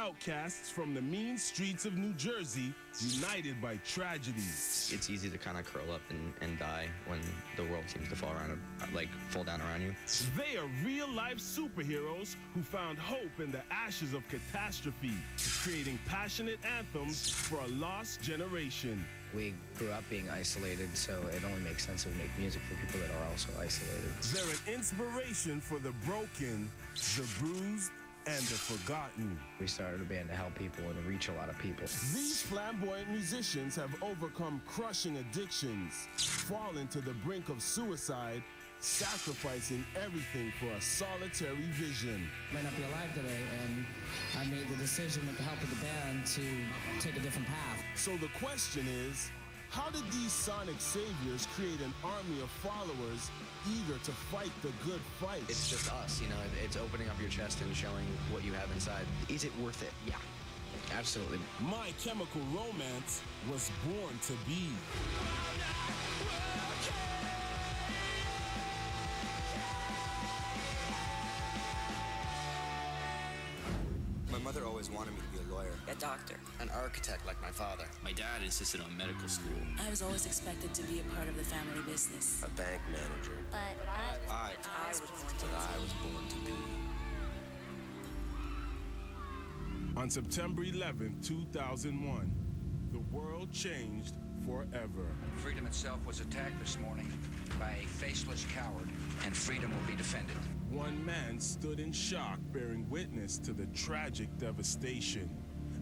outcasts from the mean streets of New Jersey, united by tragedy. It's easy to kind of curl up and die when the world seems to fall down around you. They are real-life superheroes who found hope in the ashes of catastrophe, creating passionate anthems for a lost generation. We grew up being isolated, so it only makes sense to make music for people that are also isolated. They're an inspiration for the broken, the bruised, and the forgotten. We started a band to help people and to reach a lot of people. These flamboyant musicians have overcome crushing addictions, fallen to the brink of suicide, sacrificing everything for a solitary vision. I might not be alive today, and I made the decision with the help of the band to take a different path. So the question is, how did these sonic saviors create an army of followers eager to fight the good fight? It's just us, you know, it's opening up your chest and showing what you have inside. Is it worth it? Yeah, absolutely. My Chemical Romance was born to be. My mother always wanted me to be a lawyer. A doctor. An architect like my father. My dad insisted on medical school. I was always expected to be a part of the family business. A bank manager. But I was born to be. On September 11, 2001, the world changed forever. Freedom itself was attacked this morning by a faceless coward, and freedom will be defended. One man stood in shock, bearing witness to the tragic devastation.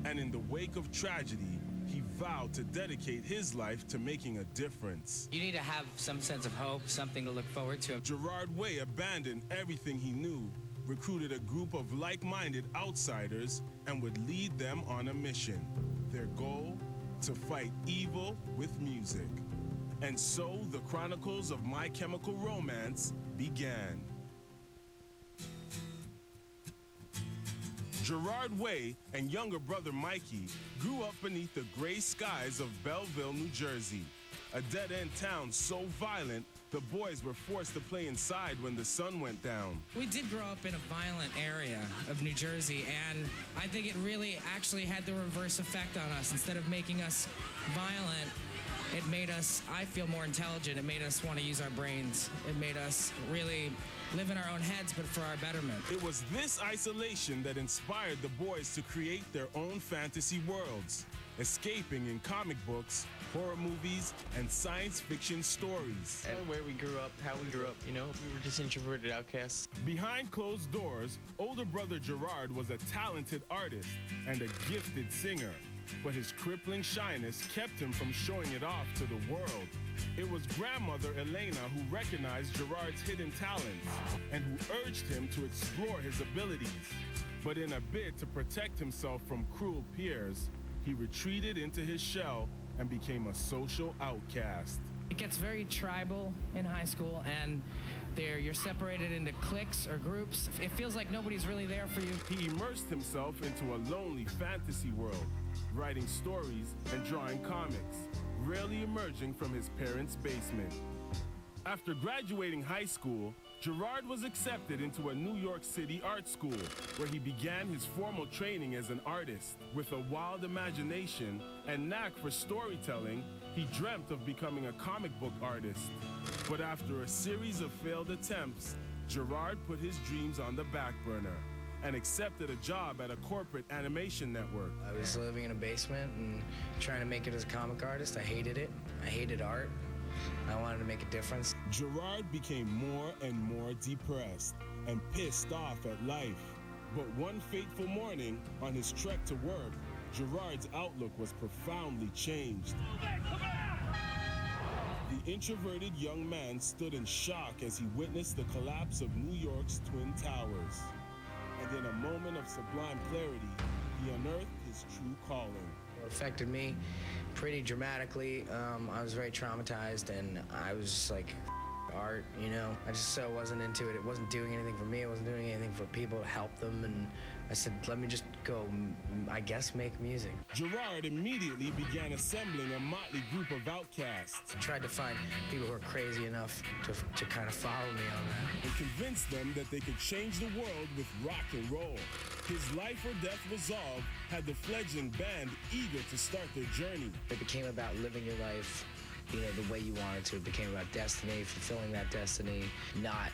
And in the wake of tragedy, he vowed to dedicate his life to making a difference. You need to have some sense of hope, something to look forward to. Gerard Way abandoned everything he knew, recruited a group of like-minded outsiders, and would lead them on a mission. Their goal? To fight evil with music. And so the chronicles of My Chemical Romance began. Gerard Way and younger brother Mikey grew up beneath the gray skies of Belleville, New Jersey, a dead-end town so violent the boys were forced to play inside when the sun went down. We did grow up in a violent area of New Jersey, and I think it really actually had the reverse effect on us. Instead of making us violent, it made us, I feel, more intelligent. It made us want to use our brains. It made us really live in our own heads, but for our betterment. It was this isolation that inspired the boys to create their own fantasy worlds, escaping in comic books, horror movies, and science fiction stories. And where we grew up, how we grew up, you know, we were just introverted outcasts. Behind closed doors, older brother Gerard was a talented artist and a gifted singer, but his crippling shyness kept him from showing it off to the world. It was grandmother Elena who recognized Gerard's hidden talents and who urged him to explore his abilities. But in a bid to protect himself from cruel peers, he retreated into his shell and became a social outcast. It gets very tribal in high school, and you're separated into cliques or groups. It feels like nobody's really there for you. He immersed himself into a lonely fantasy world, writing stories and drawing comics, rarely emerging from his parents' basement. After graduating high school, Gerard was accepted into a New York City art school, where he began his formal training as an artist. With a wild imagination and knack for storytelling, he dreamt of becoming a comic book artist. But after a series of failed attempts, Gerard put his dreams on the back burner and accepted a job at a corporate animation network. I was living in a basement and trying to make it as a comic artist. I hated it. I hated art. I wanted to make a difference. Gerard became more and more depressed and pissed off at life. But one fateful morning, on his trek to work, Gerard's outlook was profoundly changed. The introverted young man stood in shock as he witnessed the collapse of New York's Twin Towers. And in a moment of sublime clarity, he unearthed his true calling. It affected me pretty dramatically. I was very traumatized, and I was just like, art, you know? I just so wasn't into it. It wasn't doing anything for me. It wasn't doing anything for people to help them. And I said, let me just go, I guess, make music. Gerard immediately began assembling a motley group of outcasts. I tried to find people who were crazy enough to kind of follow me on that. And convinced them that they could change the world with rock and roll. His life or death resolve had the fledgling band eager to start their journey. It became about living your life, you know, the way you wanted to. It became about destiny, fulfilling that destiny, not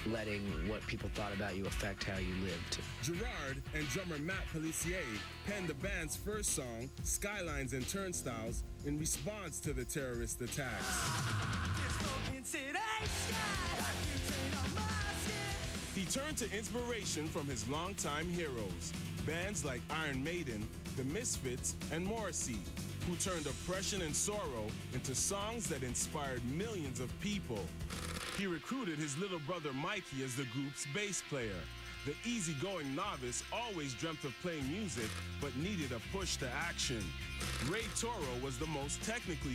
letting what people thought about you affect how you lived. Gerard and drummer Matt Pelissier penned the band's first song, Skylines and Turnstiles, in response to the terrorist attacks. He turned to inspiration from his longtime heroes, bands like Iron Maiden, The Misfits, and Morrissey, who turned oppression and sorrow into songs that inspired millions of people. He recruited his little brother Mikey as the group's bass player. The easygoing novice always dreamt of playing music, but needed a push to action. Ray Toro was the most technically